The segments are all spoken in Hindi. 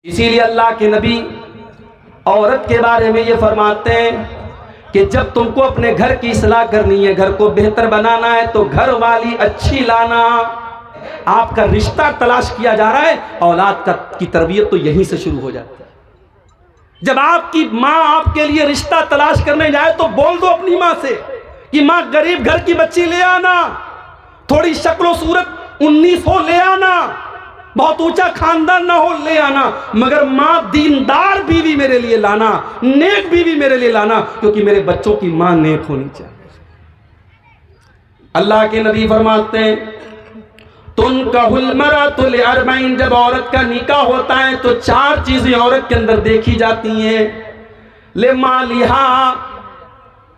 इसीलिए अल्लाह के नबी औरत के बारे में ये फरमाते हैं कि जब तुमको अपने घर की इस्लाह करनी है, घर को बेहतर बनाना है, तो घर वाली अच्छी लाना। आपका रिश्ता तलाश किया जा रहा है, औलाद की तरबियत तो यहीं से शुरू हो जाती है। जब आपकी माँ आपके लिए रिश्ता तलाश करने जाए तो बोल दो अपनी माँ से कि माँ गरीब घर की बच्ची ले आना, थोड़ी शक्ल सूरत 19 हो ले आना, बहुत ऊंचा खानदान ना हो ले आना, मगर माँ दीनदार बीवी मेरे लिए लाना, नेक बीवी मेरे लिए लाना, क्योंकि मेरे बच्चों की माँ नेक होनी चाहिए। अल्लाह के नबी फरमाते हैं तुनकाहुल मरातुल अर्बईन, जब औरत का निकाह होता है तो 4 चीजें औरत के अंदर देखी जाती हैं। ले मालिहा,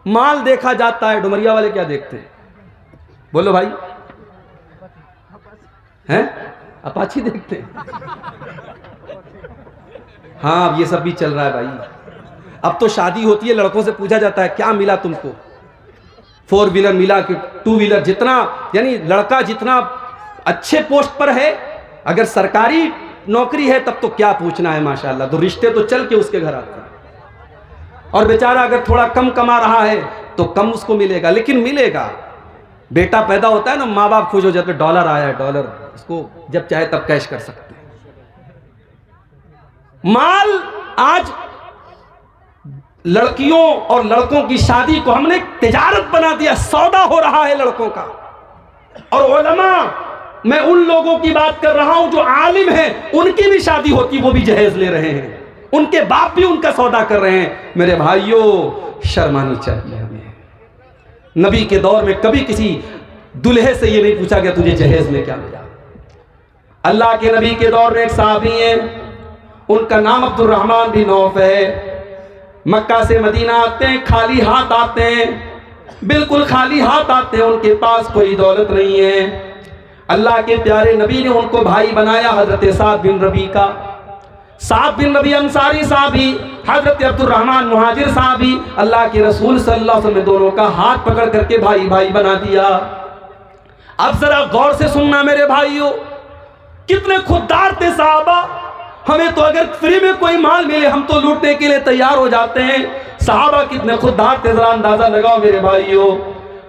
माल देखा जाता है। डुमरिया वाले क्या देखते हैं? बोलो भाई, हैं? अपाची देखते हैं? हाँ, अब ये सब भी चल रहा है भाई। अब तो शादी होती है, लड़कों से पूछा जाता है क्या मिला तुमको, 4 व्हीलर मिला कि 2 व्हीलर, जितना यानी लड़का जितना अच्छे पोस्ट पर है, अगर सरकारी नौकरी है तब तो क्या पूछना है माशाल्लाह, तो रिश्ते तो चल के उसके घर आते हैं। और बेचारा अगर थोड़ा कम कमा रहा है तो कम उसको मिलेगा, लेकिन मिलेगा। बेटा पैदा होता है ना, माँ बाप खुश हो जाते, डॉलर आया है, डॉलर, इसको जब चाहे तब कैश कर सकते हैं। माल आज लड़कियों और लड़कों की शादी को हमने तिजारत बना दिया, सौदा हो रहा है लड़कों का। और उलमा, मैं उन लोगों की बात कर रहा हूं जो आलिम हैं, उनकी भी शादी होती, वो भी जहेज ले रहे हैं, उनके बाप भी उनका सौदा कर रहे हैं। मेरे भाइयों, शर्मानी चाहिए हमें। नबी के दौर में कभी किसी दुल्हे से ये नहीं पूछा गया तुझे जहेज में क्या मिला। अल्लाह के नबी के दौर में एक साहबी हैं, उनका नाम अब्दुर्रहमान बिन औफ है। मक्का से मदीना आते हैं, खाली हाथ आते हैं, बिल्कुल खाली हाथ आते हैं, उनके पास कोई दौलत नहीं है। अल्लाह के प्यारे नबी ने उनको भाई बनाया, हजरत साद बिन रबी का। साद बिन रबी अंसारी साहबी, हजरत अब्दुर्रहमान मुहाजिर साहबी, अल्लाह के रसूल सल्लल्लाहु अलैहि वसल्लम दोनों का हाथ पकड़ करके भाई भाई बना दिया। अब जरा गौर से सुनना मेरे भाइयों, कितने खुददार थे साहबा। हमें तो अगर फ्री में कोई माल मिले हम तो लूटने के लिए तैयार हो जाते हैं। साहबा कितने खुददार थे, जरा अंदाजा लगाओ मेरे भाइयों।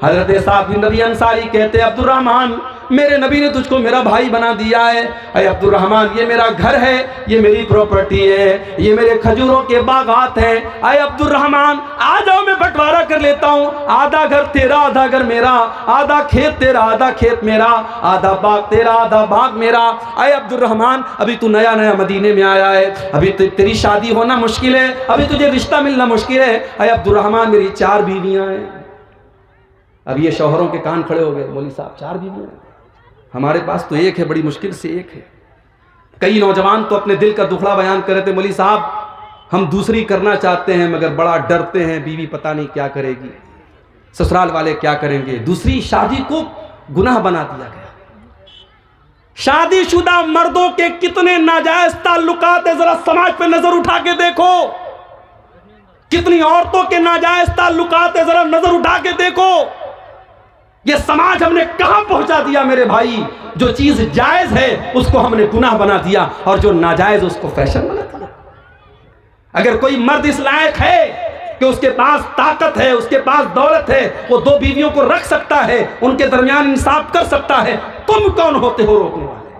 हजरत साद बिन रबी अंसारी कहते अब्दुर्रहमान, मेरे नबी ने तुझको मेरा भाई बना दिया है। अरे अब्दुर्रहमान, ये मेरा घर है, ये मेरी प्रॉपर्टी है, ये मेरे खजूरों के बागात हैं। अरे अब्दुर्रहमान, आ जाओ, मैं बंटवारा कर लेता हूँ, आधा घर तेरा, आधा घर मेरा, आधा खेत तेरा, आधा खेत मेरा, आधा बाग तेरा, आधा बाग मेरा। अरे अब्दुर्रहमान, अभी तू नया नया मदीने में आया है, अभी तेरी शादी होना मुश्किल है, अभी तुझे रिश्ता मिलना मुश्किल है। अरे अब्दुर्रहमान, मेरी 4 बीवियां हैं। अब ये शौहरों के कान खड़े हो गए, मौली साहब 4 बीवियां हैं, हमारे पास तो एक है, बड़ी मुश्किल से एक है। कई नौजवान तो अपने दिल का दुखड़ा बयान कर रहे थे, मौली साहब हम दूसरी करना चाहते हैं मगर बड़ा डरते हैं, बीवी पता नहीं क्या करेगी, ससुराल वाले क्या करेंगे। दूसरी शादी को गुनाह बना दिया गया। शादीशुदा मर्दों के कितने नाजायज ताल्लुकात है, जरा समाज पे नजर उठा के देखो। कितनी औरतों के नाजायज ताल्लुकात है, जरा नजर उठा के देखो। ये समाज हमने कहां पहुंचा दिया मेरे भाई। जो चीज जायज है उसको हमने गुनाह बना दिया, और जो नाजायज उसको फैशन बना दिया। अगर कोई मर्द इस लायक है कि उसके पास ताकत है, उसके पास दौलत है, वो 2 बीवियों को रख सकता है, उनके दरमियान इंसाफ कर सकता है, तुम कौन होते हो रोकने वाले?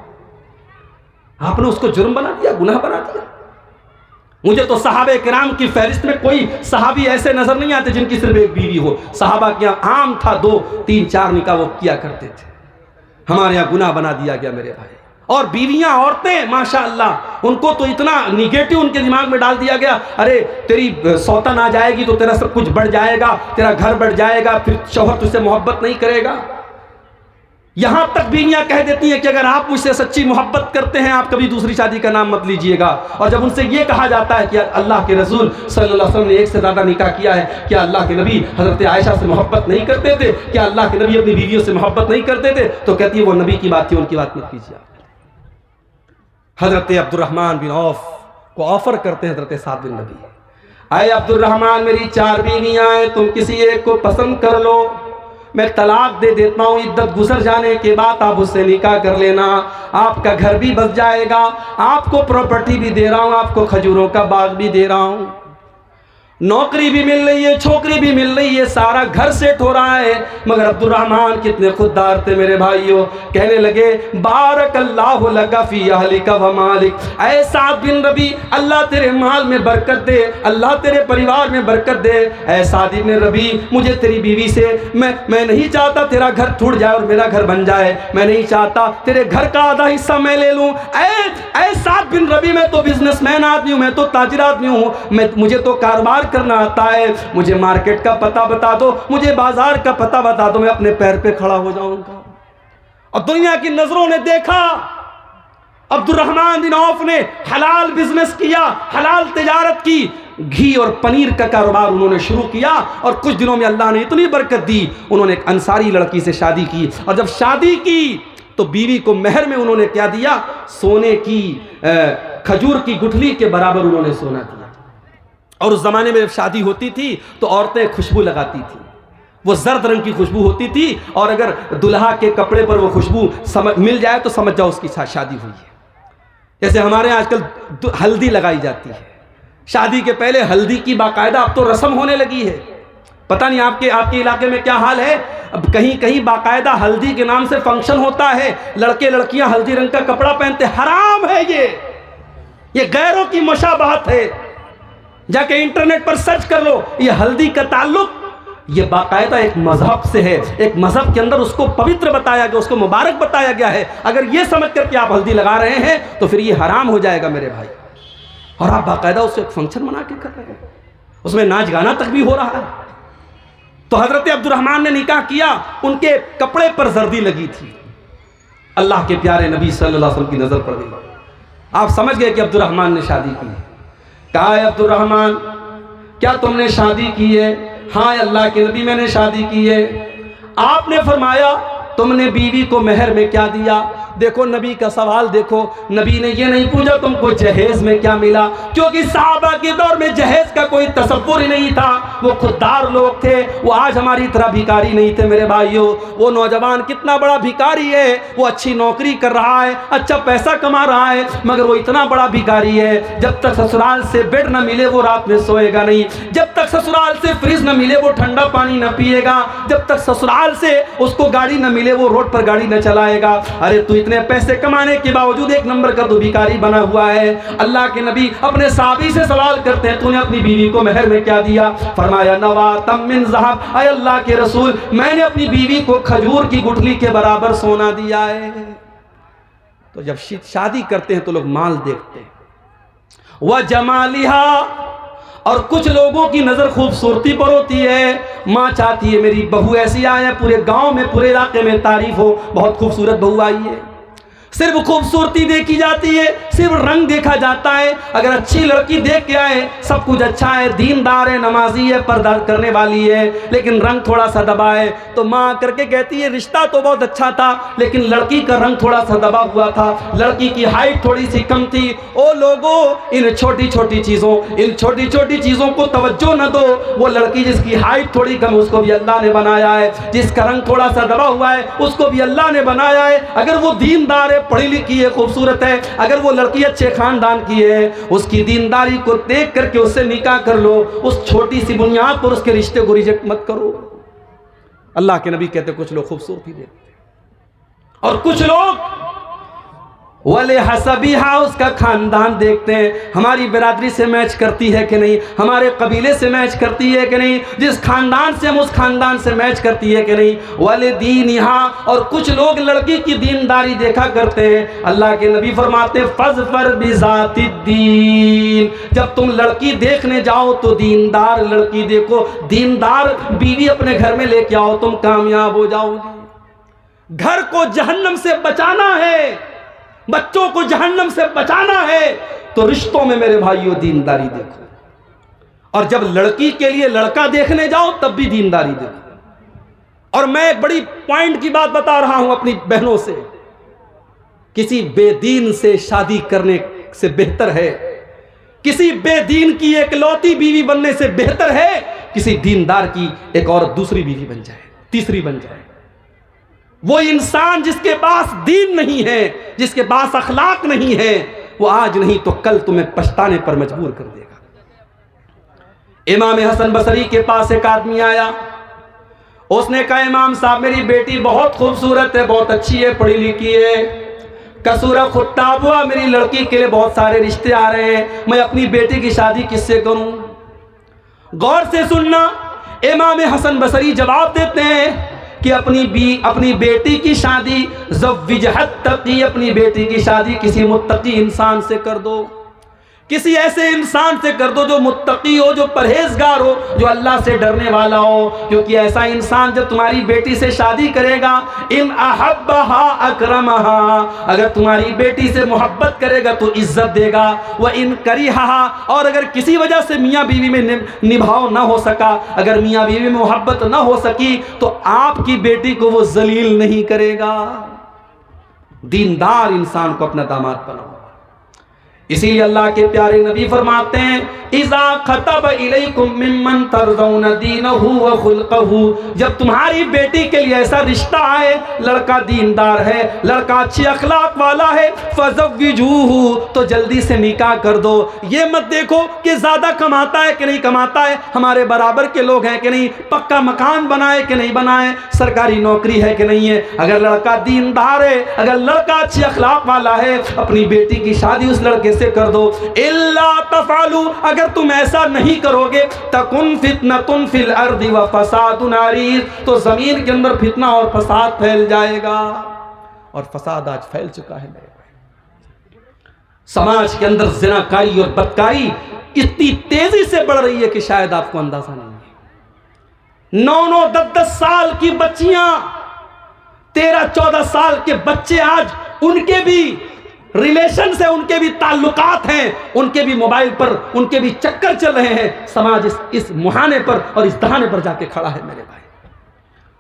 आपने उसको जुर्म बना दिया, गुनाह बना दिया। मुझे तो सहाबे किराम की फहरिस्त में कोई सहाबी ऐसे नजर नहीं आते जिनकी सिर्फ एक बीवी हो। सहाबा के यहाँ आम था 2, 3, 4 निकाह वो किया करते थे। हमारे यहाँ गुनाह बना दिया गया मेरे भाई। और बीवियां, औरतें माशाअल्लाह, उनको तो इतना निगेटिव उनके दिमाग में डाल दिया गया, अरे तेरी सौतन आ जाएगी तो तेरा सब कुछ बढ़ जाएगा, तेरा घर बढ़ जाएगा, फिर शौहर तुझसे मोहब्बत नहीं करेगा। यहां तक बीवियां कह देती हैं कि अगर आप मुझसे सच्ची मोहब्बत करते हैं आप कभी दूसरी शादी का नाम मत लीजिएगा। और जब उनसे यह कहा जाता है कि अल्लाह के रसूल सल्लल्लाहु अलैहि वसल्लम ने 1 से ज्यादा निकाह किया है, क्या अल्लाह के नबी हजरत आयशा से मोहब्बत नहीं करते थे? क्या अल्लाह के नबी अपनी बीवियों से मोहब्बत नहीं करते थे? तो कहती है वो नबी की बात थी, उनकी बात मत कीजिए। हजरत अब्दुर्रहमान बिन औफ को ऑफर करते हैं हजरत साद बिन रबी, आए अब्दुर्रहमान, मेरी 4 बीवियां हैं, तुम किसी एक को पसंद कर लो, मैं तलाक दे देता हूँ, इद्दत गुजर जाने के बाद आप उससे निकाह कर लेना, आपका घर भी बच जाएगा, आपको प्रॉपर्टी भी दे रहा हूँ, आपको खजूरों का बाग भी दे रहा हूँ, नौकरी भी मिल रही है, छोकरी भी मिल रही है, सारा घर सेट हो रहा है। मगर अब्दुर्रहमान कितने खुददार थे मेरे भाइयों, कहने लगे बारकल्लाहु लका फी अहलिका व मालिक, ऐ साद बिन रबी, अल्लाह तेरे माल में बरकत दे, अल्लाह तेरे परिवार में बरकत दे। ऐ साद बिन रबी, मुझे तेरी बीवी से मैं नहीं चाहता तेरा घर टूट जाए और मेरा घर बन जाए, मैं नहीं चाहता तेरे घर का आधा हिस्सा मैं ले लूँ। ऐ साद बिन रबी, मैं तो बिजनेसमैन आदमी हूँ, मैं तो ताजिर आदमी हूँ, मुझे तो कारोबार करना आता है, मुझे मार्केट का पता बता दो, मुझे बाजार का पता बता दो, मैं अपने पैर पे खड़ा हो जाऊंगा। और दुनिया की नजरों ने देखा अब्दुर्रहमान बिन औफ ने हलाल बिजनेस किया, हलाल तिजारत की, घी और पनीर का कारोबार उन्होंने शुरू किया और कुछ दिनों में अल्लाह ने इतनी बरकत दी, उन्होंने एक अंसारी लड़की से शादी की। और जब शादी की तो बीवी को मेहर में उन्होंने क्या दिया, सोने की खजूर की गुठली के बराबर उन्होंने सोना दिया। और उस जमाने में जब शादी होती थी तो औरतें खुशबू लगाती थी, वो जर्द रंग की खुशबू होती थी, और अगर दुल्हा के कपड़े पर वो खुशबू मिल जाए तो समझ जाओ उसकी शादी हुई है। जैसे हमारे यहाँ आजकल हल्दी लगाई जाती है, शादी के पहले हल्दी की बाकायदा अब तो रस्म होने लगी है। पता नहीं आपके इलाके में क्या हाल है, अब कहीं कहीं बाकायदा हल्दी के नाम से फंक्शन होता है, लड़के लड़कियां हल्दी रंग का कपड़ा पहनते, हराम है ये गैरों की मुशाबहत है। जाके इंटरनेट पर सर्च कर लो, ये हल्दी का ताल्लुक ये बाकायदा एक मजहब से है, एक मजहब के अंदर उसको पवित्र बताया गया, उसको मुबारक बताया गया है। अगर ये समझ कर के आप हल्दी लगा रहे हैं तो फिर ये हराम हो जाएगा मेरे भाई। और आप बाकायदा उससे एक फंक्शन बना के कर रहे हैं, उसमें नाच गाना तक भी हो रहा है। तो हजरत अब्दुर्रहमान ने निकाह किया, उनके कपड़े पर जर्दी लगी थी, अल्लाह के प्यारे नबी सल्लल्लाहु अलैहि वसल्लम की नजर पड़ गई। आप समझ गए कि अब्दुर्रहमान ने शादी की। कहा है अब्दुर्रहमान, क्या तुमने शादी की है? हाँ अल्लाह के नबी, मैंने शादी की है। आपने फरमाया तुमने बीवी को मेहर में क्या दिया? देखो नबी का सवाल देखो, नबी ने ये नहीं पूछा तुमको जहेज में क्या मिला, क्योंकि साहबा के दौर में जहेज का कोई तसव्वुर ही नहीं था, वो खुददार लोग थे, वो आज हमारी तरह भिखारी नहीं थे मेरे भाइयों। वो नौजवान कितना बड़ा भिखारी है, वो अच्छी नौकरी कर रहा है, अच्छा पैसा कमा रहा है, मगर वो इतना बड़ा भिखारी है, जब तक ससुराल से बेड न मिले वो रात में सोएगा नहीं, जब तक ससुराल से फ्रिज न मिले वो ठंडा पानी न पिएगा, जब तक ससुराल से उसको गाड़ी न मिले वो रोड पर गाड़ी न चलाएगा। अरे तू इतने पैसे कमाने के बावजूद एक नंबर का तो भिखारी बना हुआ है। अल्लाह के नबी अपने साहबी से सवाल करते हैं, तूने अपनी बीवी को मेहर में क्या दिया? फरमाया नवातम मिन ज़हब, अय अल्लाह के रसूल, मैंने अपनी बीवी को खजूर की गुठली के बराबर सोना दिया है। तो जब शादी करते हैं तो लोग माल देखते हैं, वह जमालिहा, और कुछ लोगों की नजर खूबसूरती पर होती है। माँ चाहती है मेरी बहू ऐसी आए, पूरे गांव में पूरे इलाके में तारीफ हो, बहुत खूबसूरत बहू आई है। सिर्फ खूबसूरती देखी जाती है, सिर्फ रंग देखा जाता है। अगर अच्छी लड़की देख के आए, सब कुछ अच्छा है, दीनदार है, नमाजी है, पर्दा करने वाली है, लेकिन रंग थोड़ा सा दबा है, तो माँ करके कहती है रिश्ता तो बहुत अच्छा था, लेकिन लड़की का रंग थोड़ा सा दबा हुआ था, लड़की की हाइट थोड़ी सी कम थी। ओ लोगों, इन छोटी छोटी चीज़ों को तवज्जो न दो। वो लड़की जिसकी हाइट थोड़ी कम, उसको भी अल्लाह ने बनाया है, जिसका रंग थोड़ा सा दबा हुआ है, उसको भी अल्लाह ने बनाया है। अगर वो दीनदार है, पढ़ी लिखी है, खूबसूरत है, अगर वो लड़की अच्छे खानदान की है, उसकी दीनदारी को देख करके उससे निकाह कर लो। उस छोटी सी बुनियाद पर उसके रिश्ते को रिजेक्ट मत करो। अल्लाह के नबी कहते कुछ लोग खूबसूरती देखते और कुछ लोग वाले हसबिहा, उसका खानदान देखते हैं, हमारी बिरादरी से मैच करती है कि नहीं, हमारे कबीले से मैच करती है कि नहीं, जिस खानदान से हम उस खानदान से मैच करती है कि नहीं। वाले दीनिहा, और कुछ लोग लड़की की दीनदारी देखा करते हैं। अल्लाह के नबी फरमाते फज़फर बिज़ातिद्दीन, जब तुम लड़की देखने जाओ तो दीनदार लड़की देखो, दीनदार बीवी अपने घर में लेके आओ, तुम कामयाब हो जाओगे। घर को जहन्नम से बचाना है, बच्चों को जहन्नम से बचाना है, तो रिश्तों में मेरे भाइयों दीनदारी देखो। और जब लड़की के लिए लड़का देखने जाओ तब भी दीनदारी देखो। और मैं एक बड़ी पॉइंट की बात बता रहा हूं अपनी बहनों से, किसी बेदीन से शादी करने से बेहतर है, किसी बेदीन की एकलौती बीवी बनने से बेहतर है किसी दीनदार की एक और दूसरी बीवी बन जाए। तीसरी बन जाए। वो इंसान जिसके पास दीन नहीं है, जिसके पास अखलाक नहीं है, वो आज नहीं तो कल तुम्हें पछताने पर मजबूर कर देगा। इमाम हसन बसरी के पास एक आदमी आया, उसने कहा इमाम साहब मेरी बेटी बहुत खूबसूरत है, बहुत अच्छी है, पढ़ी लिखी है, कसूरा खुत्ताब हुआ, मेरी लड़की के लिए बहुत सारे रिश्ते आ रहे हैं, मैं अपनी बेटी की शादी किससे करूं? गौर से सुनना, इमाम हसन बसरी जवाब देते हैं कि अपनी बेटी की शादी ज़व्विजहत तक़ी, अपनी बेटी की शादी किसी मुत्तकी इंसान से कर दो, किसी ऐसे इंसान से कर दो जो मुत्तकी हो, जो परहेजगार हो, जो अल्लाह से डरने वाला हो। क्योंकि ऐसा इंसान जब तुम्हारी बेटी से शादी करेगा, इन अहब्बहा अकरमहा, अगर तुम्हारी बेटी से मोहब्बत करेगा तो इज्जत देगा, वह इन करिहा, और अगर किसी वजह से मियाँ बीवी में निभाव ना हो सका, अगर मियाँ बीवी में मोहब्बत ना हो सकी, तो आपकी बेटी को वो जलील नहीं करेगा। दीनदार इंसान को अपना दामाद बनाओ। इसीलिए अल्लाह के प्यारे नबी फरमाते हैं, इज़ा खतब इलैकुम मिम्मन तरज़ौन दीनहु व खुल्क़हु, जब तुम्हारी बेटी के लिए ऐसा रिश्ता आए, लड़का दीनदार है, लड़का अच्छी अखलाक वाला है, फ़ज़व्विजूहु, तो जल्दी से निकाह कर दो। ये मत देखो कि ज़्यादा कमाता है कि नहीं कमाता है, हमारे बराबर के लोग हैं कि नहीं, पक्का मकान बनाए कि नहीं बनाए, सरकारी नौकरी है कि नहीं है। अगर लड़का दीनदार है, अगर लड़का अच्छी अखलाक वाला है, अपनी बेटी की शादी उस लड़के से कर दो। इल्ला तफालू, अगर तुम ऐसा नहीं करोगे, तकुन फितनतुन फिल अर्दि व फसादुन अरीद, तो जमीन के अंदर फितना और फसाद फैल जाएगा। और फसाद आज फैल चुका है मेरे भाई। समाज के अंदर ज़िनाकारी और बदकारी इतनी तेजी से बढ़ रही है कि शायद आपको अंदाजा नहीं है। 9-9, 10-10 साल की बच्चियां, 13-14 साल के बच्चे, आज उनके भी रिलेशन से, उनके भी ताल्लुकात हैं, उनके भी मोबाइल पर उनके भी चक्कर चल रहे हैं। समाज इस मुहाने पर और इस दहाने पर जाके खड़ा है मेरे भाई।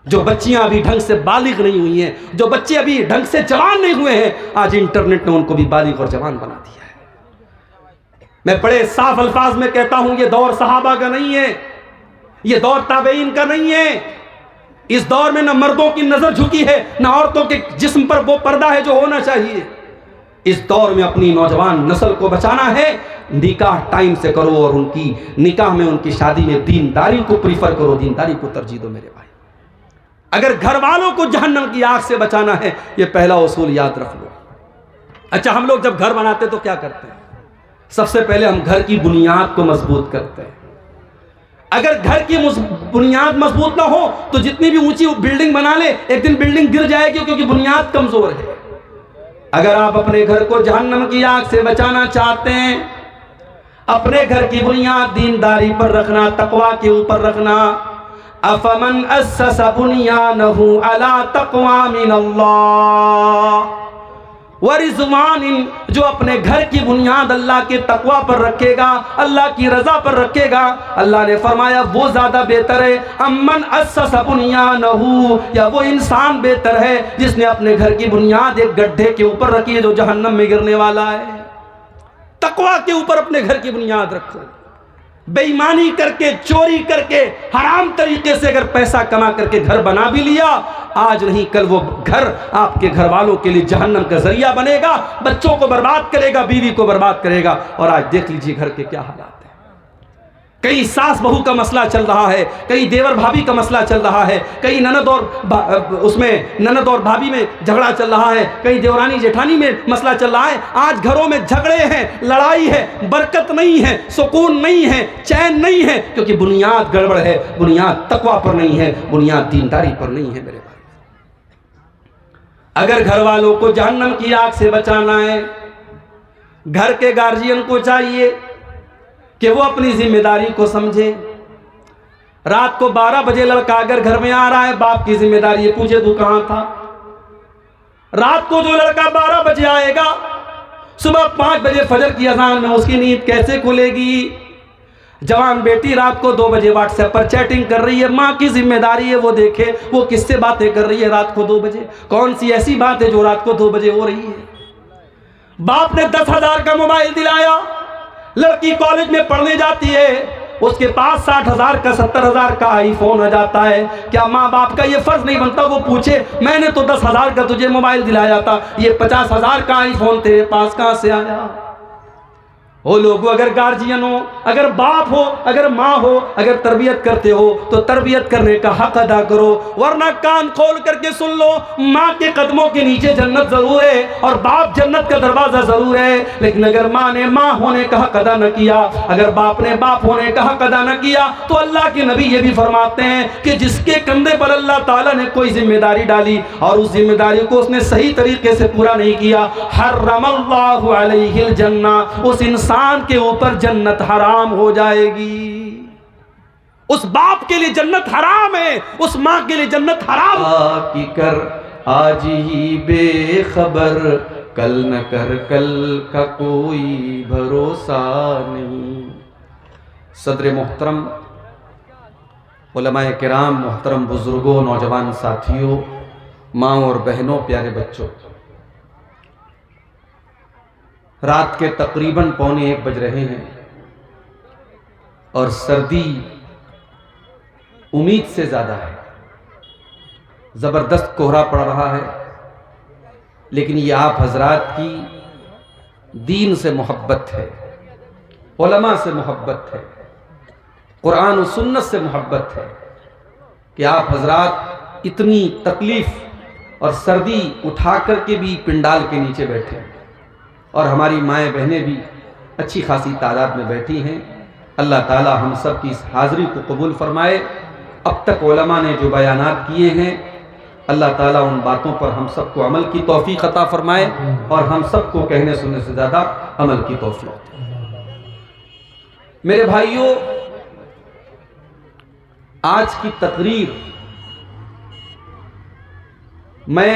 जो बच्चियां अभी ढंग से बालिग नहीं हुई हैं, जो बच्चे अभी ढंग से जवान नहीं हुए हैं, आज इंटरनेट ने उनको भी बालिग और जवान बना दिया है। मैं बड़े साफ अल्फाज में कहता हूं, ये दौर सहाबा का नहीं है, ये दौर ताबईन का नहीं है। इस दौर में न मर्दों की नजर झुकी है, न औरतों के जिस्म पर वो पर्दा है जो होना चाहिए। इस दौर में अपनी नौजवान नस्ल को बचाना है, निकाह टाइम से करो, और उनकी निकाह में, उनकी शादी में दीनदारी को प्रीफर करो, दीनदारी को तरजीह दो मेरे भाई। अगर घर वालों को जहन्नम की आग से बचाना है, ये पहला उसूल याद रख लो। अच्छा, हम लोग जब घर बनाते तो क्या करते हैं? सबसे पहले हम घर की बुनियाद को मजबूत करते हैं। अगर घर की बुनियाद मजबूत ना हो तो जितनी भी ऊंची बिल्डिंग बना ले, एक दिन बिल्डिंग गिर जाएगी, क्योंकि बुनियाद कमजोर है। अगर आप अपने घर को जहन्नम की आग से बचाना चाहते हैं, अपने घर की बुनियाद दीनदारी पर रखना, तकवा के ऊपर रखना। अफमन अस्सस बुनियानहु अला तक़वा मिनल्लाह व रिज़वानिन, जो अपने घर की बुनियाद अल्लाह के तकवा पर रखेगा, अल्लाह की रजा पर रखेगा, अल्लाह ने फरमाया वो ज्यादा बेहतर है। अम्मन अस्सस बुनियानहु, या वो इंसान बेहतर है जिसने अपने घर की बुनियाद एक गड्ढे के ऊपर रखी है जो जहन्नम में गिरने वाला है। तकवा के ऊपर अपने घर की बुनियाद रखो। बेईमानी करके, चोरी करके, हराम तरीके से अगर पैसा कमा करके घर बना भी लिया, आज नहीं कल वो घर आपके घर वालों के लिए जहन्नम का जरिया बनेगा, बच्चों को बर्बाद करेगा, बीवी को बर्बाद करेगा। और आज देख लीजिए घर के क्या हालात हैं। कहीं सास बहू का मसला चल रहा है, कहीं देवर भाभी का मसला चल रहा है, कहीं ननद और भाभी में झगड़ा चल रहा है, कहीं देवरानी जेठानी में मसला चल रहा है। आज घरों में झगड़े हैं, लड़ाई है, बरकत नहीं है, सुकून नहीं है, चैन नहीं है, क्योंकि बुनियाद गड़बड़ है, बुनियाद तकवा पर नहीं है, बुनियाद दीनदारी पर नहीं है मेरे भाई। अगर घर वालों को जहन्नम की आग से बचाना है, घर के गार्जियन को चाहिए कि वो अपनी जिम्मेदारी को समझे। रात को 12 बजे लड़का अगर घर में आ रहा है, बाप की जिम्मेदारी है पूछे तू कहां था। रात को जो लड़का 12 बजे आएगा, सुबह 5 बजे फजर की अजान में उसकी नींद कैसे खुलेगी। जवान बेटी रात को 2 बजे व्हाट्सएप पर चैटिंग कर रही है, माँ की जिम्मेदारी है वो देखे वो किससे बातें कर रही है रात को 2 बजे, कौन सी ऐसी बात है जो रात को 2 बजे हो रही है। बाप ने 10,000 का मोबाइल दिलाया, लड़की कॉलेज में पढ़ने जाती है, उसके पास 60,000 का 70,000 का आईफोन आ जाता है। क्या माँ बाप का ये फर्ज नहीं बनता वो पूछे मैंने तो 10,000 का तुझे मोबाइल दिलाया था, ये 50,000 का आईफोन तेरे पास कहां से आया? वो लोग अगर गार्जियन हो, अगर बाप हो, अगर माँ हो, अगर तरबियत करते हो तो तरबियत करने का हक अदा करो, वरना कान खोल करके सुन लो, माँ के कदमों के नीचे जन्नत जरूर है और बाप जन्नत का दरवाजा जरूर है। लेकिन अगर माँ ने माँ होने का हक अदा न किया, अगर बाप ने बाप होने का हक अदा न किया, तो अल्लाह के नबी ये भी फरमाते हैं कि जिसके कंधे पर अल्लाह ताला ने कोई जिम्मेदारी डाली और उस जिम्मेदारी को उसने सही तरीके से पूरा नहीं किया, हर्रमल्लाहु अलैहिल जन्ना, उस इंसान के ऊपर जन्नत हराम हो जाएगी। उस बाप के लिए जन्नत हराम है, उस मां के लिए जन्नत हराम। की कर आज ही बेखबर, कल न कर कल का कोई भरोसा नहीं। सदर मोहतरम, उलमाए किराम, मोहतरम बुजुर्गों, नौजवान साथियों, माँ और बहनों, प्यारे बच्चों, रात के तकरीबन 1:45 बज रहे हैं और सर्दी उम्मीद से ज्यादा है, जबरदस्त कोहरा पड़ रहा है। लेकिन ये आप हजरात की दीन से मोहब्बत है, उलमा से मोहब्बत है, कुरान और सुन्नत से मोहब्बत है कि आप हजरात इतनी तकलीफ और सर्दी उठा करके भी पिंडाल के नीचे बैठे हैं और हमारी माएँ बहनें भी अच्छी खासी तादाद में बैठी हैं। अल्लाह ताला हम सब की इस हाज़िरी को कबूल फरमाए। अब तक उलमा ने जो बयानात किए हैं, अल्लाह ताला उन बातों पर हम सबको अमल की तौफीक अता फरमाए और हम सबको कहने सुनने से ज़्यादा अमल की तौफीक। मेरे भाइयों, आज की तकरीर मैं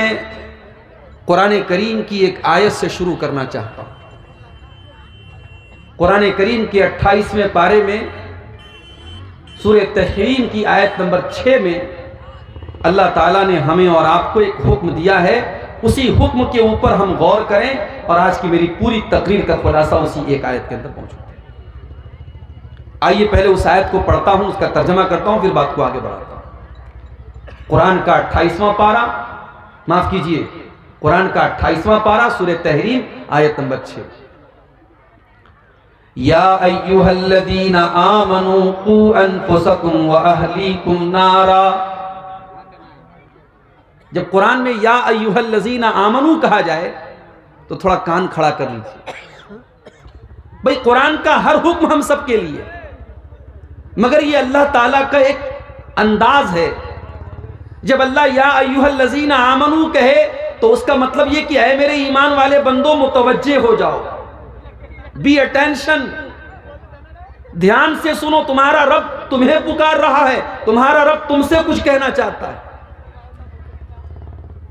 कुरान करीम की एक आयत से शुरू करना चाहता हूं। कुरान करीम के 28वें पारे में सूरह तहरीम की आयत नंबर 6 में अल्लाह ताला ने हमें और आपको एक हुक्म दिया है। उसी हुक्म के ऊपर हम गौर करें और आज की मेरी पूरी तकरीर का खुलासा उसी एक आयत के अंदर पहुंचते हैं। आइए पहले उस आयत को पढ़ता हूं, उसका तर्जमा करता हूं, फिर बात को आगे बढ़ाता हूं। कुरान का 28वां पारा, माफ कीजिए, कुरान का 28वां पारा, सूरह तहरीम, आयत नंबर 6। या अय्युहल्लज़ीना आमनू कू अनफुसकुम व अहलीकुम नारा। जब कुरान में या अय्युहल्लज़ीना आमनू कहा जाए तो थोड़ा कान खड़ा कर लीजिए। भाई कुरान का हर हुक्म हम सब के लिए, मगर ये अल्लाह ताला का एक अंदाज है। जब अल्लाह या अय्युहल्लज़ीना आमनू कहे तो उसका मतलब ये कि ऐ मेरे ईमान वाले बंदो मुतवज्जे हो जाओ, बी अटेंशन, ध्यान से सुनो, तुम्हारा रब तुम्हें पुकार रहा है, तुम्हारा रब तुमसे कुछ कहना चाहता है।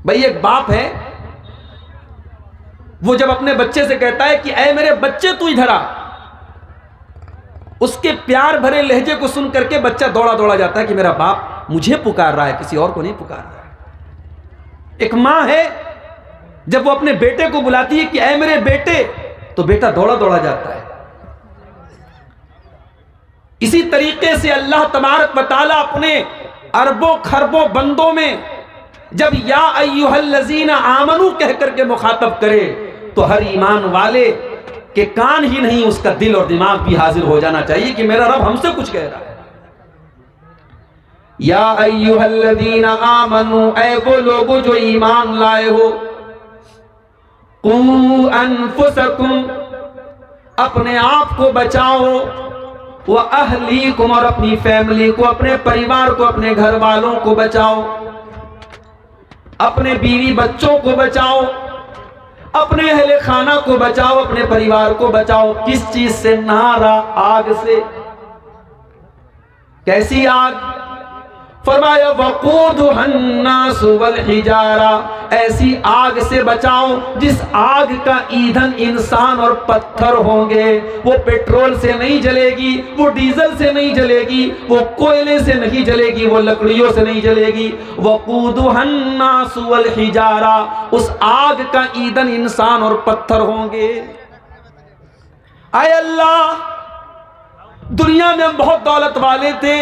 भाई एक बाप है, वो जब अपने बच्चे से कहता है कि ऐ मेरे बच्चे तू इधर आ, उसके प्यार भरे लहजे को सुन करके बच्चा दौड़ा दौड़ा जाता है कि मेरा बाप मुझे पुकार रहा है, किसी और को नहीं पुकार रहा है। एक मां है, जब वो अपने बेटे को बुलाती है कि ऐ मेरे बेटे, तो बेटा दौड़ा दौड़ा जाता है। इसी तरीके से अल्लाह तबारक व तआला अपने अरबों खरबों बंदों में जब या अय्युहल्लज़ीना आमनू कह करके मुखातब करे तो हर ईमान वाले के कान ही नहीं, उसका दिल और दिमाग भी हाजिर हो जाना चाहिए कि मेरा रब हमसे कुछ कह रहा है। या अय्युहल्लज़ीना आमनू, ऐ वो लोगों जो ईमान लाए हो, कू अनफुसकुम, अपने आप को बचाओ, व अहलीकुम, और अपनी फैमिली को, अपने परिवार को, अपने घर वालों को बचाओ, अपने बीवी बच्चों को बचाओ, अपने अहले खाना को बचाओ, अपने परिवार को बचाओ। किस चीज से? नारा, आग से। कैसी आग? फरमाया वक़ूदुहन्नास वल हिजारा, ऐसी आग से बचाओ जिस आग का ईंधन इंसान और पत्थर होंगे। वो पेट्रोल से नहीं जलेगी, वो डीजल से नहीं जलेगी, वो कोयले से नहीं जलेगी, वो लकड़ियों से नहीं जलेगी। वक़ूदुहन्नास वल हिजारा, उस आग का ईंधन इंसान और पत्थर होंगे। आय अल्लाह, दुनिया में हम बहुत दौलत वाले थे,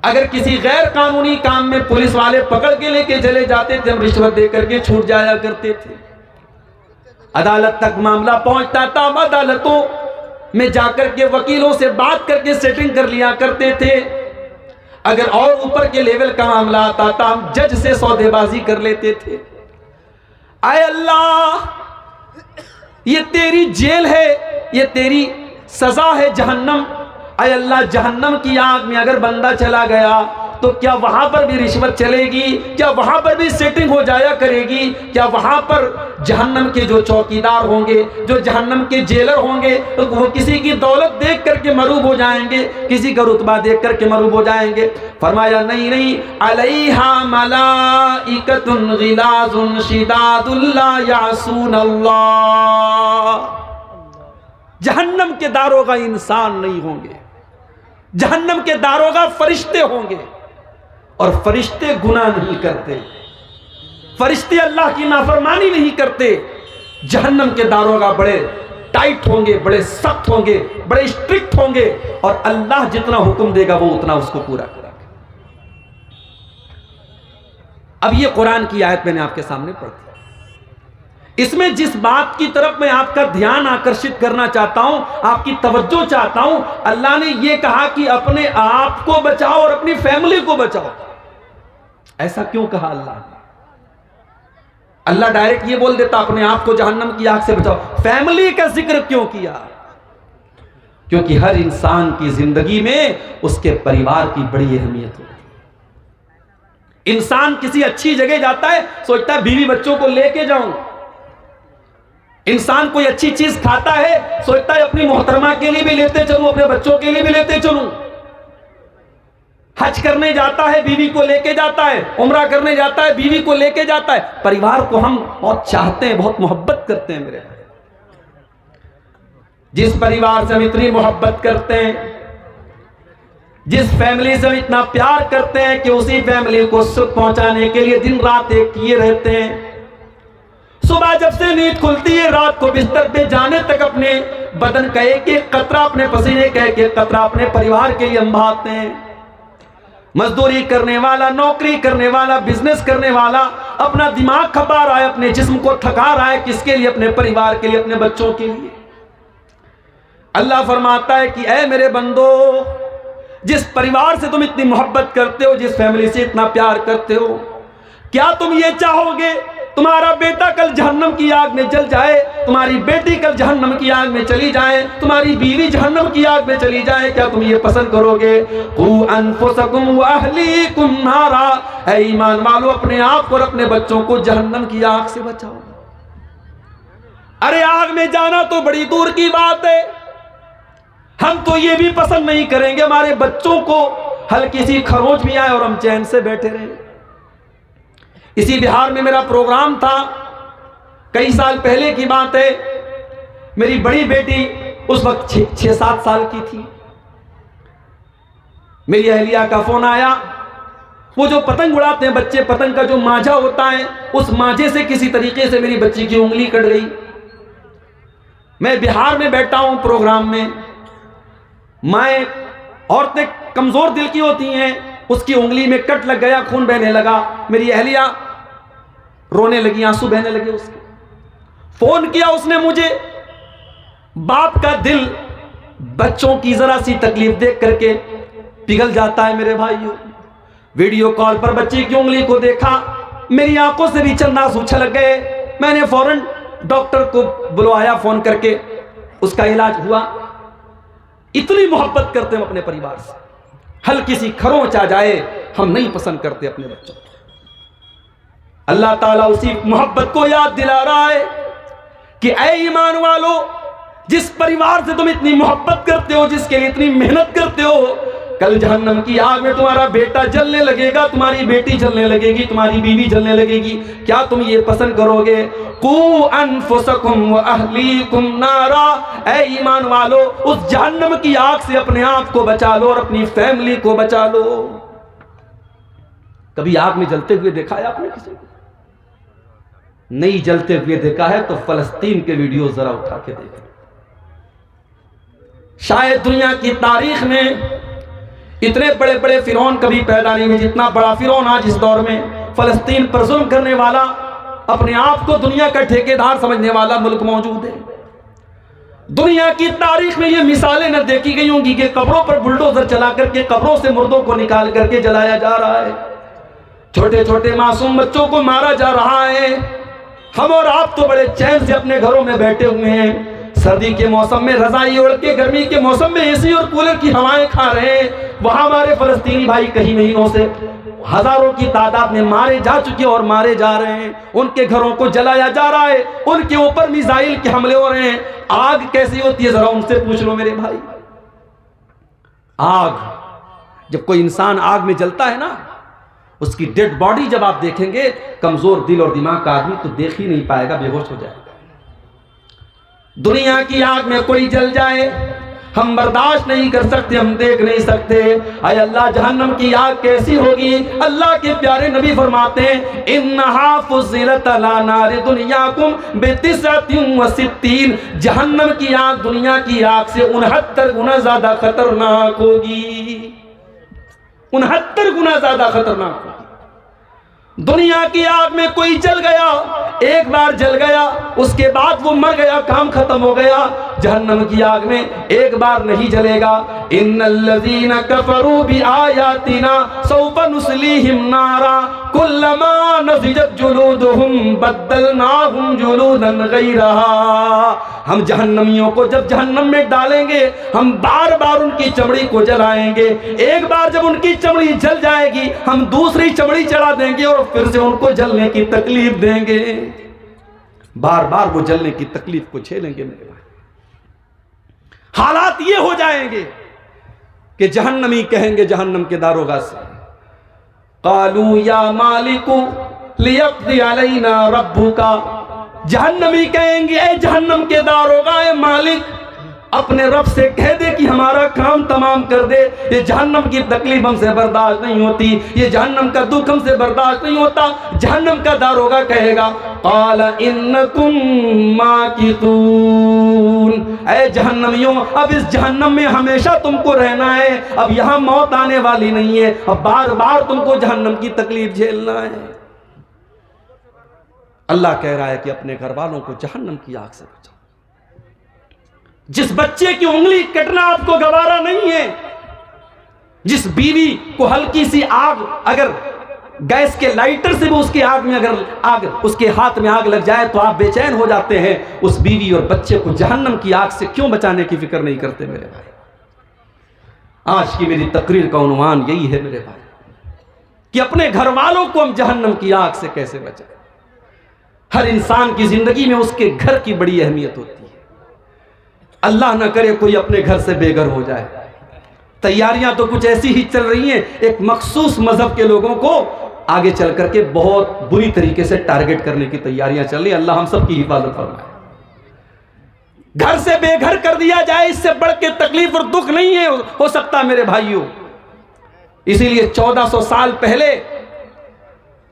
अगर किसी गैर कानूनी काम में पुलिस वाले पकड़ के लेके चले जाते थे, हम रिश्वत दे करके छूट जाया करते थे। अदालत तक मामला पहुंचता था, हम अदालतों में जाकर के वकीलों से बात करके सेटिंग कर लिया करते थे। अगर और ऊपर के लेवल का मामला आता था, हम जज से सौदेबाजी कर लेते थे। आए अल्लाह, ये तेरी जेल है, ये तेरी सजा है जहन्नम। आए अल्लाह, जहन्नम की आग में अगर बंदा चला गया तो क्या वहां पर भी रिश्वत चलेगी? क्या वहां पर भी सेटिंग हो जाया करेगी? क्या वहां पर जहन्नम के जो चौकीदार होंगे, जो जहन्नम के जेलर होंगे, तो वो किसी की दौलत देख करके मरूब हो जाएंगे, किसी का रुतबा देख करके मरूब हो जाएंगे? फरमाया नहीं नहीं, अलैहा मलाइकतुन गिलाजुन शिदादुन ला यासून अल्लाह। जहन्नम के दारोगा इंसान नहीं होंगे, जहन्नम के दारोगा फरिश्ते होंगे, और फरिश्ते गुनाह नहीं करते, फरिश्ते अल्लाह की नाफरमानी नहीं करते। जहन्नम के दारोगा बड़े टाइट होंगे, बड़े सख्त होंगे, बड़े स्ट्रिक्ट होंगे, और अल्लाह जितना हुक्म देगा वो उतना उसको पूरा करेगा। अब ये कुरान की आयत मैंने आपके सामने पढ़ी। इसमें जिस बात की तरफ मैं आपका ध्यान आकर्षित करना चाहता हूं, आपकी तवज्जो चाहता हूं, अल्लाह ने यह कहा कि अपने आप को बचाओ और अपनी फैमिली को बचाओ। ऐसा क्यों कहा अल्लाह ने? अल्लाह डायरेक्ट ये बोल देता अपने आप को जहन्नम की आग से बचाओ, फैमिली का जिक्र क्यों किया? क्योंकि हर इंसान की जिंदगी में उसके परिवार की बड़ी अहमियत होती है। इंसान किसी अच्छी जगह जाता है, सोचता है बीवी बच्चों को लेके जाऊं। इंसान कोई अच्छी चीज खाता है, सोचता है अपनी मोहतरमा के लिए भी लेते चलूं, अपने बच्चों के लिए भी लेते चलूं। हज करने जाता है, बीवी को लेके जाता है, उम्रा करने जाता है, बीवी को लेके जाता है। परिवार को हम बहुत चाहते हैं, बहुत मोहब्बत करते हैं। मेरे भाई, जिस परिवार से हम इतनी मोहब्बत करते हैं, जिस फैमिली से हम इतना प्यार करते हैं कि उसी फैमिली को सुख पहुंचाने के लिए दिन रात एक किए रहते हैं। सुबह जब से नींद खुलती है, रात को बिस्तर पे जाने तक अपने बदन का एक एक कतरा, अपने पसीने का एक एक कतरा अपने परिवार के लिए हम बहाते हैं। मजदूरी करने वाला, नौकरी करने वाला, बिजनेस करने वाला अपना दिमाग खपा रहा है, अपने जिस्म को थका रहा है, किसके लिए? अपने परिवार के लिए, अपने बच्चों के लिए। अल्लाह फरमाता है कि ऐ मेरे बंदो, जिस परिवार से तुम इतनी मोहब्बत करते हो, जिस फैमिली से इतना प्यार करते हो, क्या तुम ये चाहोगे तुम्हारा बेटा कल जहन्नम की आग में जल जाए, तुम्हारी बेटी कल जहन्नम की आग में चली जाए, तुम्हारी बीवी जहन्नम की आग में चली जाए? क्या तुम ये पसंद करोगे? कू अनफुसकुम व अहलीकुम नारा, ऐ ईमान वालों, अपने आप और अपने बच्चों को जहन्नम की आग से बचाओ। अरे आग में जाना तो बड़ी दूर की बात है, हम तो ये भी पसंद नहीं करेंगे हमारे बच्चों को हल्की सी खरोंच भी आए और हम चैन से बैठे रहें। इसी बिहार में मेरा प्रोग्राम था, कई साल पहले की बात है। मेरी बड़ी बेटी उस वक्त 6-7 साल की थी। मेरी अहलिया का फोन आया। वो जो पतंग उड़ाते हैं बच्चे, पतंग का जो मांझा होता है, उस मांझे से किसी तरीके से मेरी बच्ची की उंगली कट गई। मैं बिहार में बैठा हूं प्रोग्राम में, माएँ औरतें कमजोर दिल की होती हैं, उसकी उंगली में कट लग गया, खून बहने लगा। मेरी अहलिया रोने लगी, आंसू बहने लगे उसके। फोन किया उसने मुझे। बाप का दिल बच्चों की जरा सी तकलीफ देख करके पिघल जाता है मेरे भाइयों। वीडियो कॉल पर बच्ची की उंगली को देखा, मेरी आंखों से भी चंद आंसू छलक गए। मैंने फौरन डॉक्टर को बुलवाया फोन करके, उसका इलाज हुआ। इतनी मोहब्बत करते हैं अपने परिवार से, हल्की सी खरोंच आ जाए हम नहीं पसंद करते अपने बच्चों को। अल्लाह ताला उसी मोहब्बत को याद दिला रहा है कि ऐ ईमान वालों, जिस परिवार से तुम इतनी मोहब्बत करते हो, जिसके लिए इतनी मेहनत करते हो, कल जहन्नम की आग में तुम्हारा बेटा जलने लगेगा, तुम्हारी बेटी जलने लगेगी, तुम्हारी बीवी जलने लगेगी। क्या तुम ये पसंद करोगे? कू अनफुसकुम व अहलीकुम नारा, ऐ ईमान वालों, उस जहन्नम की आग से अपने आप को बचा लो और अपनी फैमिली को बचा लो। कभी आग में जलते हुए देखा है आपने किसी को? नहीं जलते हुए देखा है तो फलस्तीन के वीडियो जरा उठा के देखो। शायद दुनिया की तारीख में इतने बड़े बड़े फिरौन कभी पैदा नहीं हुए जितना बड़ा फिरौन आज इस दौर में फलस्तीन पर जुल्म करने वाला, अपने आप को दुनिया का ठेकेदार समझने वाला मुल्क मौजूद है। दुनिया की तारीख में ये मिसालें न देखी गई होंगी कि कब्रों पर बुलडोजर चला करके कब्रों से मुर्दों को निकाल करके जलाया जा रहा है, छोटे छोटे मासूम बच्चों को मारा जा रहा है। हम और आप तो बड़े चैन से अपने घरों में बैठे हुए हैं, सर्दी के मौसम में रजाई ओढ़ के, गर्मी के मौसम में एसी और कूलर की हवाएं खा रहे हैं। वहां हमारे फलस्तीनी भाई कई महीनों से हजारों की तादाद में मारे जा चुके और मारे जा रहे हैं। उनके घरों को जलाया जा रहा है, उनके ऊपर मिसाइल के हमले हो रहे हैं। आग कैसी होती है जरा उनसे पूछ लो मेरे भाई। आग, जब कोई इंसान आग में जलता है ना, उसकी डेड बॉडी जब आप देखेंगे, कमजोर दिल और दिमाग का आदमी तो देख ही नहीं पाएगा, बेहोश हो जाएगा। दुनिया की आग में कोई जल जाए हम बर्दाश्त नहीं कर सकते, हम देख नहीं सकते। आय अल्लाह, जहन्नम की आग कैसी होगी। अल्लाह के प्यारे नबी फरमाते हैं, इन्नहा फुज़िलत अला नारि दुनियाकुम बितिसअतिन व सित्तीन, जहन्नम की आग दुनिया की आग से 69 गुना ज्यादा खतरनाक होगी। 69 गुना ज्यादा खतरनाक होगी। दुनिया की आग में कोई जल गया, एक बार जल गया, उसके बाद वो मर गया, काम खत्म हो गया। जहन्नम की आग में एक बार नहीं जलेगा। इन्नल्लज़ीना कफ़रू बिआयातिना सौफ़ नुस्लीहिम नारा कुल्लमा नज़िजत जुलूदुहुम बद्दलनाहुम जुलूदन गैरहा। हम जहन्नमियों को जब जहन्नम में डालेंगे, हम बार बार उनकी चमड़ी को जलाएंगे। एक बार जब उनकी चमड़ी जल जाएगी, हम दूसरी चमड़ी चढ़ा देंगे और फिर से उनको जलने की तकलीफ देंगे। बार बार वो जलने की तकलीफ को झेलेंगे मेरे भाई। हालात ये हो जाएंगे कि जहन्नमी कहेंगे जहन्नम के दारोगा से, कालू या मालिकु लियक़्दी अलैना रब्बुका। जहन्नमी कहेंगे, ए जहन्नम के दारोगा, ए मालिक, अपने रब से कह दे कि हमारा काम तमाम कर दे। ये जहन्नम की तकलीफ हमसे बर्दाश्त नहीं होती, ये जहन्नम का दुख हमसे बर्दाश्त नहीं होता। जहन्नम का दारोगा कहेगा, क़ाल इन्नकुम माकितून, ऐ जहन्नमियों, अब इस जहन्नम में हमेशा तुमको रहना है, अब यहाँ मौत आने वाली नहीं है, अब बार बार तुमको जहन्नम की तकलीफ झेलना है। अल्लाह कह रहा है कि अपने घर वालों को जहन्नम की आग से बचाओ। जिस बच्चे की उंगली कटना आपको गवारा नहीं है, जिस बीवी को हल्की सी आग, अगर गैस के लाइटर से भी उसके आग में अगर आग, उसके हाथ में आग लग जाए तो आप बेचैन हो जाते हैं, उस बीवी और बच्चे को जहन्नम की आग से क्यों बचाने की फिक्र नहीं करते मेरे भाई। आज की मेरी तकरीर का उन्वान यही है मेरे भाई कि अपने घर वालों को हम जहन्नम की आग से कैसे बचाएं। हर इंसान की जिंदगी में उसके घर की बड़ी अहमियत होती है। अल्लाह ना करे कोई अपने घर से बेघर हो जाए। तैयारियां तो कुछ ऐसी ही चल रही हैं, एक मखसूस मजहब के लोगों को आगे चल करके बहुत बुरी तरीके से टारगेट करने की तैयारियां चल रही। अल्लाह हम सब की हिफाजत फरमाए। घर से बेघर कर दिया जाए, इससे बढ़ के तकलीफ और दुख नहीं है हो सकता मेरे भाइयों। इसीलिए 1400 साल पहले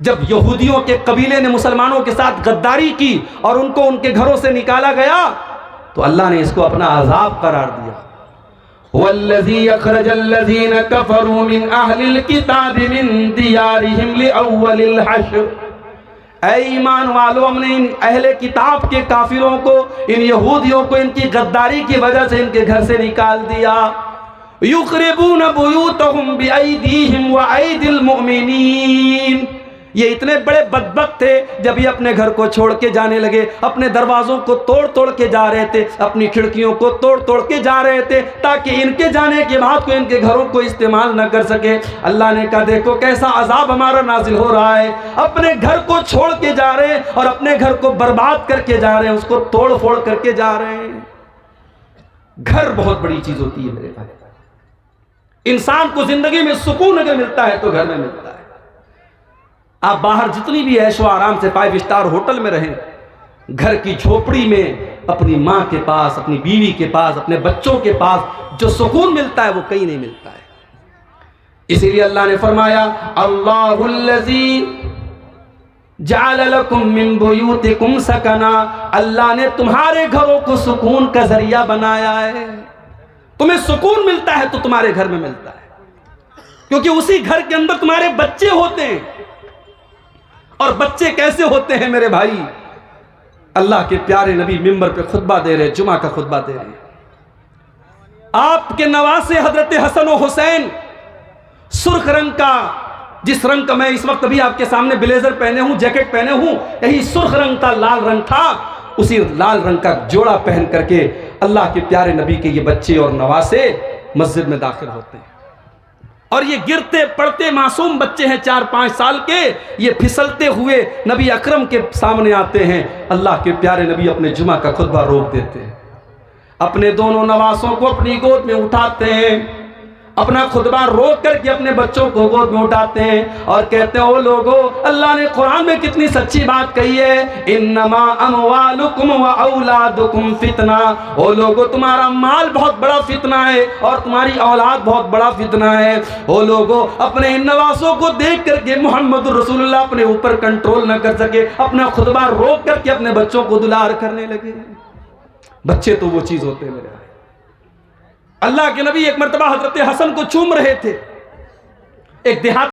जब यहूदियों के कबीले ने मुसलमानों के साथ गद्दारी की और उनको उनके घरों से निकाला गया, तो अल्लाह ने इसको अपना अजाब करार दिया। वल्लज़ी अखरजल्लज़ीन कफ़रू मिन अहलिल किताबि मिन दियारिहिम लिअव्वलिल हश्र। ऐ ईमान वालों, हमने इन अहले किताब के काफिरों को, इन यहूदियों को इनकी गद्दारी की वजह से इनके घर से निकाल दिया। युखरिबून बुयूतहुम बिअयदीहिम व अयदिल मुमिनीन। ये इतने बड़े बदबख्त थे, जब ये अपने घर को छोड़ के जाने लगे, अपने दरवाजों को तोड़ तोड़ के जा रहे थे, अपनी खिड़कियों को तोड़ तोड़ के जा रहे थे, ताकि इनके जाने के बाद कोई इनके घरों को इस्तेमाल न कर सके। अल्लाह ने कहा, देखो कैसा अजाब हमारा नाजिल हो रहा है। अपने घर को छोड़ के जा रहे हैं और अपने घर को बर्बाद करके जा रहे हैं, उसको तोड़ फोड़ करके जा रहे हैं। घर बहुत बड़ी चीज होती है मेरे भाई। इंसान को जिंदगी में सुकून अगर मिलता है तो घर में मिलता है। आप बाहर जितनी भी ऐशो आराम से 5 स्टार होटल में रहें, घर की झोपड़ी में अपनी माँ के पास, अपनी बीवी के पास, अपने बच्चों के पास जो सुकून मिलता है वो कहीं नहीं मिलता है। इसीलिए अल्लाह ने फरमाया, अल्लाहुल्लज़ी जअल लकुम मिन बुयूतिकुम सकना। अल्लाह ने तुम्हारे घरों को सुकून का जरिया बनाया है। तुम्हें सुकून मिलता है तो तुम्हारे घर में मिलता है, क्योंकि उसी घर के अंदर तुम्हारे बच्चे होते हैं। और बच्चे कैसे होते हैं मेरे भाई? अल्लाह के प्यारे नबी मिंबर पे खुतबा दे रहे, जुमा का खुतबा दे रहे, आपके नवासे हजरत हसन और हुसैन सुर्ख रंग का, जिस रंग का मैं इस वक्त भी आपके सामने ब्लेजर पहने हूं, जैकेट पहने हूं, यही सुर्ख रंग था, लाल रंग था। उसी लाल रंग का जोड़ा पहन करके अल्लाह के प्यारे नबी के ये बच्चे और नवासे मस्जिद में दाखिल होते हैं। और ये गिरते पड़ते मासूम बच्चे हैं 4-5 साल के, ये फिसलते हुए नबी अकरम के सामने आते हैं। अल्लाह के प्यारे नबी अपने जुमा का खुतबा रोक देते हैं, अपने दोनों नवासों को अपनी गोद में उठाते हैं, अपना खुतबा रोक करके अपने बच्चों को गोद में उठाते हैं और कहते हैं, ओ लोगो, अल्लाह ने कुरान में कितनी सच्ची बात कही है, इन्नमा अमवालुकुम व औलादुकुम फितना। ओ लोगो, तुम्हारा माल बहुत बड़ा फितना है और तुम्हारी औलाद बहुत बड़ा फितना है। ओ लोगो, अपने इन नवासों को देख करके मोहम्मद रसूलुल्लाह अपने ऊपर कंट्रोल न कर सके, अपना खुतबा रोक करके अपने बच्चों को दुलार करने लगे। बच्चे तो वो चीज होते हैं मेरे भाई। अल्लाह के नबी एक मर्तबा हजरत हसन को चूम रहे थे। एक देहात